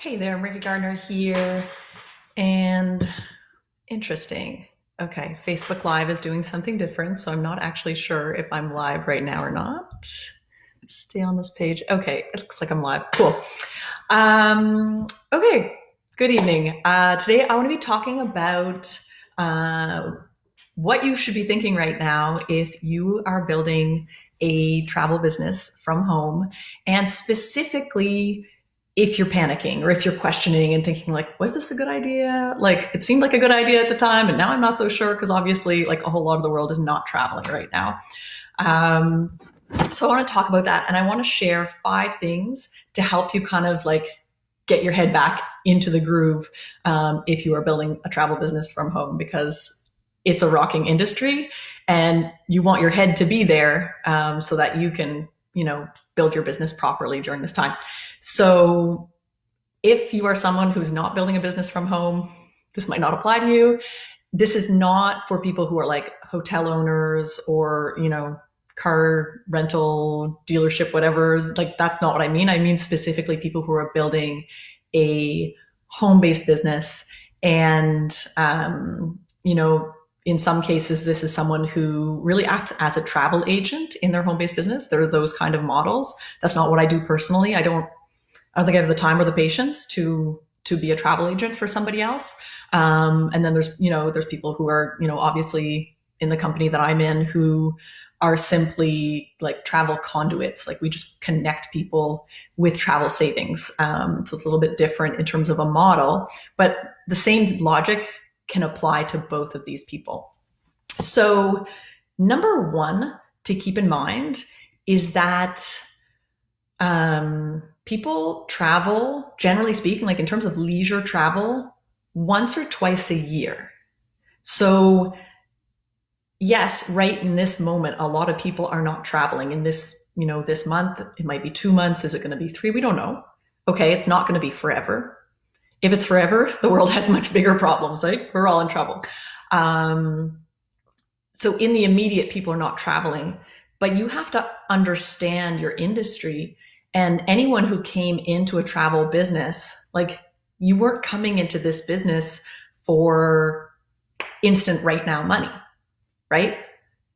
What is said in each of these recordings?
Hey there, Ricky Gardner here. And interesting. Okay, Facebook Live is doing something different, so I'm not actually sure if I'm live right now or not. Stay on this page. Okay, it looks like I'm live. Cool. Okay, good evening. Today I want to be talking about uh, what you should be thinking right now if you are building a travel business from home, and specifically if you're panicking or if you're questioning and thinking like, was this a good idea? Like, it seemed like a good idea at the time, and now I'm not so sure because obviously like a whole lot of the world is not traveling right now. Um, so I want to talk about that, and I want to share 5 things to help you kind of like get your head back into the groove if you are building a travel business from home, because it's a rocking industry and you want your head to be there so that you can, build your business properly during this time. So if you are someone who's not building a business from home, this might not apply to you. This is not for people who are like hotel owners or, car rental dealership, whatever. Like, that's not what I mean. I mean specifically people who are building a home-based business. And, in some cases, this is someone who really acts as a travel agent in their home-based business. There are those kind of models. That's not what I do personally. I don't think I have the time or the patience to be a travel agent for somebody else. And then there's people who are, obviously in the company that I'm in, who are simply like travel conduits. Like, we just connect people with travel savings. So it's a little bit different in terms of a model, but the same logic can apply to both of these people. So number one to keep in mind is that people travel, generally speaking, like in terms of leisure travel, once or twice a year. So yes, right in this moment, a lot of people are not traveling in this month. It might be 2 months. Is it going to be 3? We don't know. Okay, it's not going to be forever. If it's forever, the world has much bigger problems, right? We're all in trouble. So in the immediate, people are not traveling, but you have to understand your industry. And anyone who came into a travel business, like, you weren't coming into this business for instant right now money, right?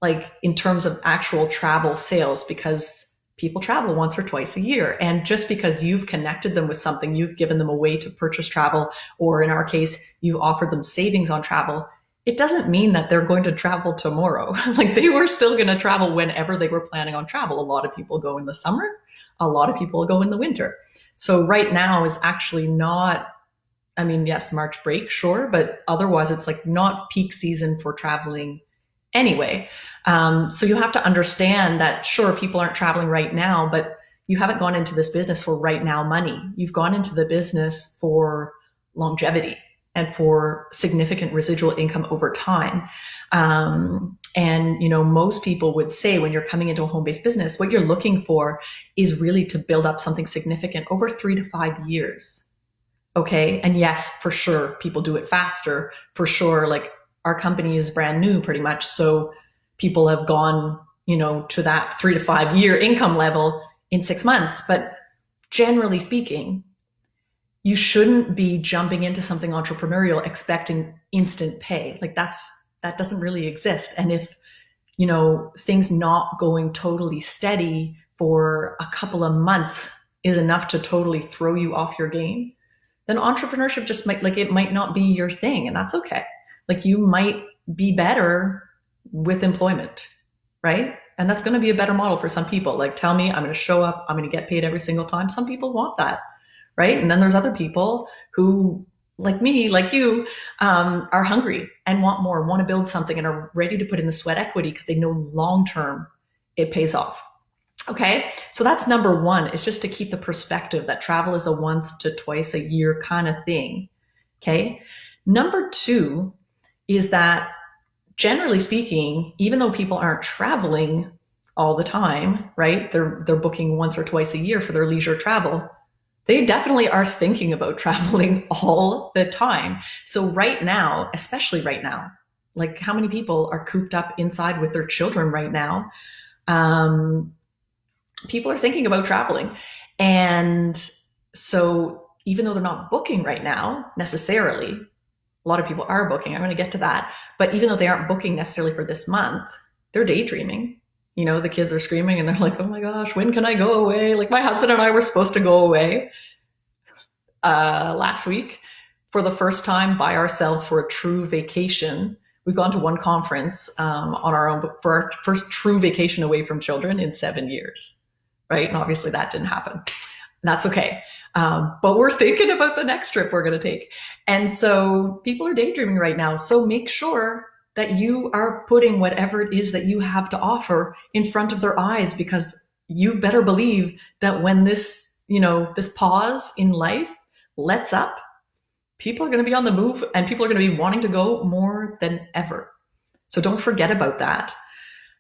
Like, in terms of actual travel sales, because people travel once or twice a year. And just because you've connected them with something, you've given them a way to purchase travel, or in our case, you've offered them savings on travel, it doesn't mean that they're going to travel tomorrow. Like, they were still going to travel whenever they were planning on travel. A lot of people go in the summer. A lot of people go in the winter. So right now is actually not, I mean, yes, March break, sure, but otherwise it's like not peak season for traveling anyway. So you have to understand that, sure, people aren't traveling right now, but you haven't gone into this business for right now money. You've gone into the business for longevity and for significant residual income over time. And most people would say, when you're coming into a home-based business, what you're looking for is really to build up something significant over 3 to 5 years. Okay. And yes, for sure, people do it faster. For sure, like, our company is brand new pretty much. So people have gone, to that 3 to 5 year income level in 6 months. But generally speaking, you shouldn't be jumping into something entrepreneurial expecting instant pay. Like, that doesn't really exist. And if, things not going totally steady for a couple of months is enough to totally throw you off your game, then entrepreneurship just it might not be your thing, and that's okay. Like, you might be better with employment, right? And that's going to be a better model for some people. Like, tell me, I'm going to show up, I'm going to get paid every single time. Some people want that, right? And then there's other people who, like me, like you, are hungry and want more, want to build something, and are ready to put in the sweat equity because they know long term it pays off. Okay, so that's number one, is just to keep the perspective that travel is a once to twice a year kind of thing. Okay, number two is that, generally speaking, even though people aren't traveling all the time, right? They're booking once or twice a year for their leisure travel. They definitely are thinking about traveling all the time. So right now, especially right now, like, how many people are cooped up inside with their children right now? People are thinking about traveling. And so even though they're not booking right now necessarily, a lot of people are booking. I'm going to get to that. But even though they aren't booking necessarily for this month, they're daydreaming. The kids are screaming and they're like, oh my gosh, when can I go away? Like my husband and I were supposed to go away last week for the first time by ourselves for a true vacation. We've gone to one conference on our own for our first true vacation away from children in 7 years, right? And obviously that didn't happen. And that's okay. But we're thinking about the next trip we're going to take. And so people are daydreaming right now. So make sure that you are putting whatever it is that you have to offer in front of their eyes, because you better believe that when this, this pause in life lets up, people are going to be on the move and people are going to be wanting to go more than ever. So don't forget about that.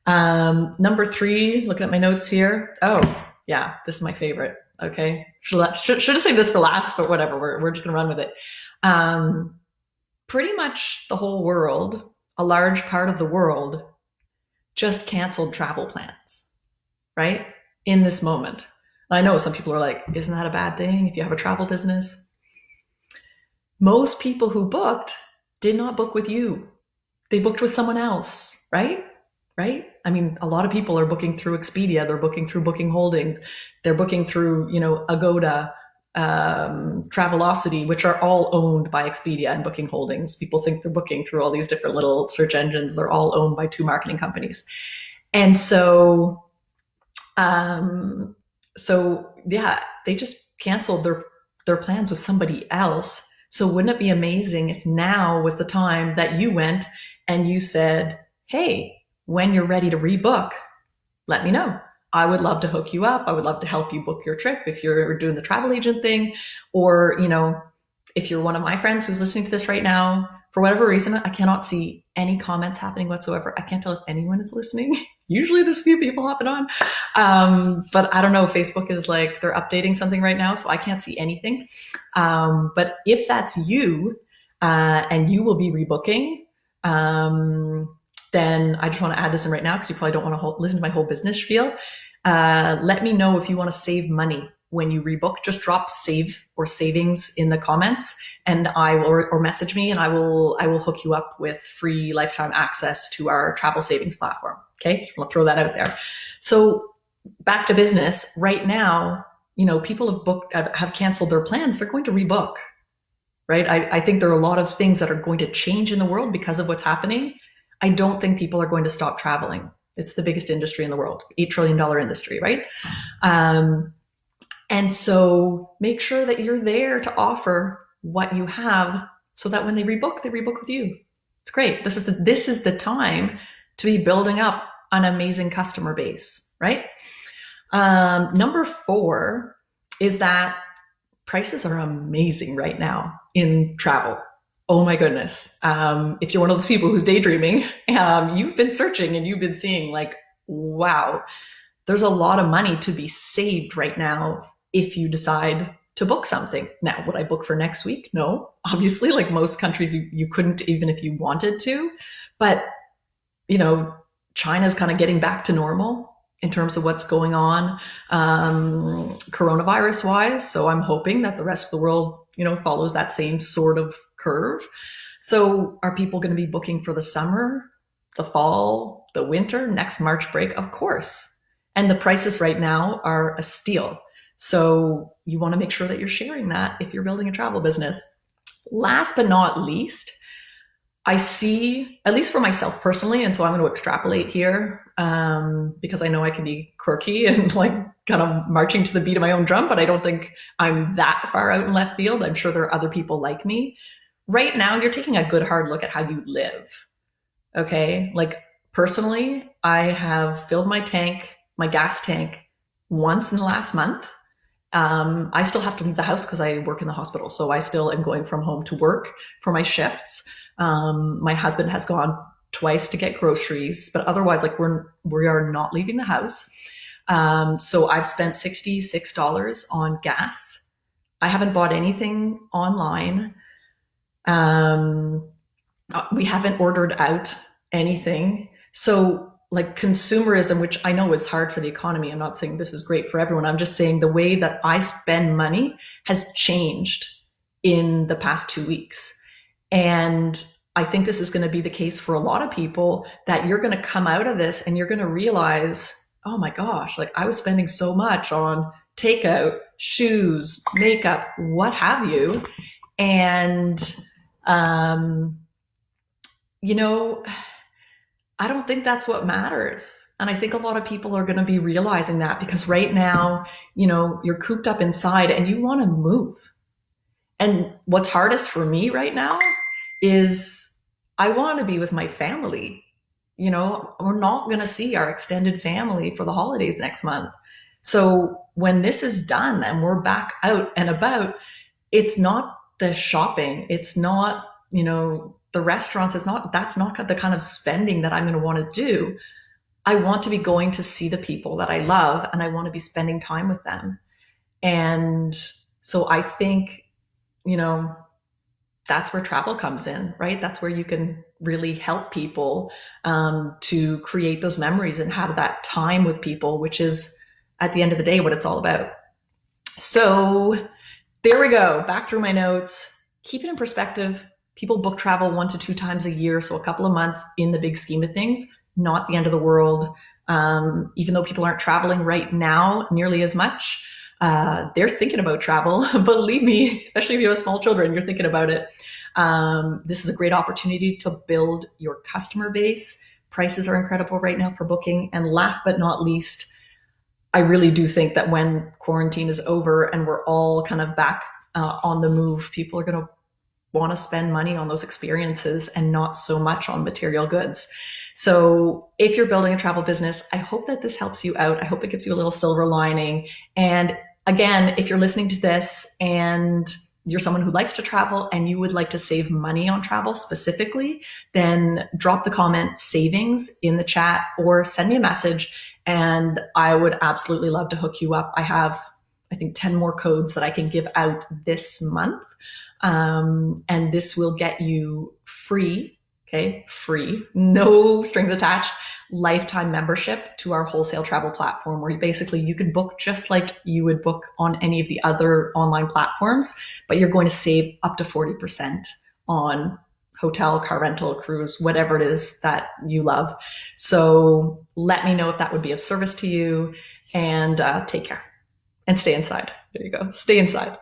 Number 3, looking at my notes here. Oh, yeah, this is my favorite. Okay. Should have saved this for last, but whatever. We're just going to run with it. Pretty much the whole world, a large part of the world, just canceled travel plans, right? In this moment. I know some people are like, isn't that a bad thing if you have a travel business? Most people who booked did not book with you. They booked with someone else, right? Right? I mean, a lot of people are booking through Expedia. They're booking through Booking Holdings. They're booking through, Agoda, Travelocity, which are all owned by Expedia and Booking Holdings. People think they're booking through all these different little search engines. They're all owned by 2 marketing companies. And so, yeah, they just canceled their plans with somebody else. So wouldn't it be amazing if now was the time that you went and you said, hey, when you're ready to rebook, let me know. I would love to hook you up. I would love to help you book your trip if you're doing the travel agent thing. Or, if you're one of my friends who's listening to this right now, for whatever reason, I cannot see any comments happening whatsoever. I can't tell if anyone is listening. Usually there's a few people hopping on. But I don't know, Facebook is like, they're updating something right now, so I can't see anything. But if that's you, and you will be rebooking, then I just want to add this in right now because you probably don't want to listen to my whole business spiel. Let me know if you want to save money when you rebook. Just drop save or savings in the comments, and I will, or message me, and I will hook you up with free lifetime access to our travel savings platform. Okay, I'll throw that out there. So back to business right now. People have canceled their plans. They're going to rebook, right? I think there are a lot of things that are going to change in the world because of what's happening. I don't think people are going to stop traveling. It's the biggest industry in the world, $8 trillion industry, right? And so make sure that you're there to offer what you have so that when they rebook with you. It's great. This is the time to be building up an amazing customer base, right? Number 4 is that prices are amazing right now in travel. Oh my goodness. If you're one of those people who's daydreaming, you've been searching and you've been seeing like, wow, there's a lot of money to be saved right now if you decide to book something. Now, would I book for next week? No, obviously, like most countries, you couldn't, even if you wanted to. But, China's kind of getting back to normal in terms of what's going on coronavirus wise. So I'm hoping that the rest of the world, follows that same sort of curve. So are people going to be booking for the summer, the fall, the winter, next March break? Of course. And the prices right now are a steal. So you want to make sure that you're sharing that if you're building a travel business. Last but not least, I see, at least for myself personally, and so I'm going to extrapolate here because I know I can be quirky and like kind of marching to the beat of my own drum, but I don't think I'm that far out in left field. I'm sure there are other people like me. Right now, you're taking a good hard look at how you live. Okay. Like personally, I have filled my gas tank once in the last month. I still have to leave the house because I work in the hospital. So I still am going from home to work for my shifts. My husband has gone twice to get groceries, but otherwise, like we are not leaving the house. So I've spent $66 on gas. I haven't bought anything online. We haven't ordered out anything. So like consumerism, which I know is hard for the economy. I'm not saying this is great for everyone. I'm just saying the way that I spend money has changed in the past 2 weeks. And I think this is going to be the case for a lot of people, that you're going to come out of this and you're going to realize, oh my gosh, like I was spending so much on takeout, shoes, makeup, what have you. And, um, you know, I don't think that's what matters. And I think a lot of people are going to be realizing that, because right now, you're cooped up inside and you want to move. And what's hardest for me right now is I want to be with my family. We're not going to see our extended family for the holidays next month. So when this is done and we're back out and about, it's not the shopping. It's not, the restaurants. That's not the kind of spending that I'm going to want to do. I want to be going to see the people that I love, and I want to be spending time with them. And so I think, that's where travel comes in, right? That's where you can really help people to create those memories and have that time with people, which is at the end of the day what it's all about. So there we go. Back through my notes. Keep it in perspective. People book travel 1 to 2 times a year, so a couple of months in the big scheme of things, not the end of the world. Even though people aren't traveling right now nearly as much, they're thinking about travel. Believe me, especially if you have small children, you're thinking about it. This is a great opportunity to build your customer base. Prices are incredible right now for booking. And last but not least, I really do think that when quarantine is over and we're all kind of back on the move, people are going to want to spend money on those experiences and not so much on material goods. So if you're building a travel business, I hope that this helps you out. I hope it gives you a little silver lining. And again, if you're listening to this and you're someone who likes to travel and you would like to save money on travel specifically, then drop the comment savings in the chat or send me a message, and I would absolutely love to hook you up. I have, I think, 10 more codes that I can give out this month. And this will get you free, no strings attached, lifetime membership to our wholesale travel platform, where you can book just like you would book on any of the other online platforms, but you're going to save up to 40% on hotel, car rental, cruise, whatever it is that you love. So let me know if that would be of service to you, and take care and stay inside. There you go. Stay inside.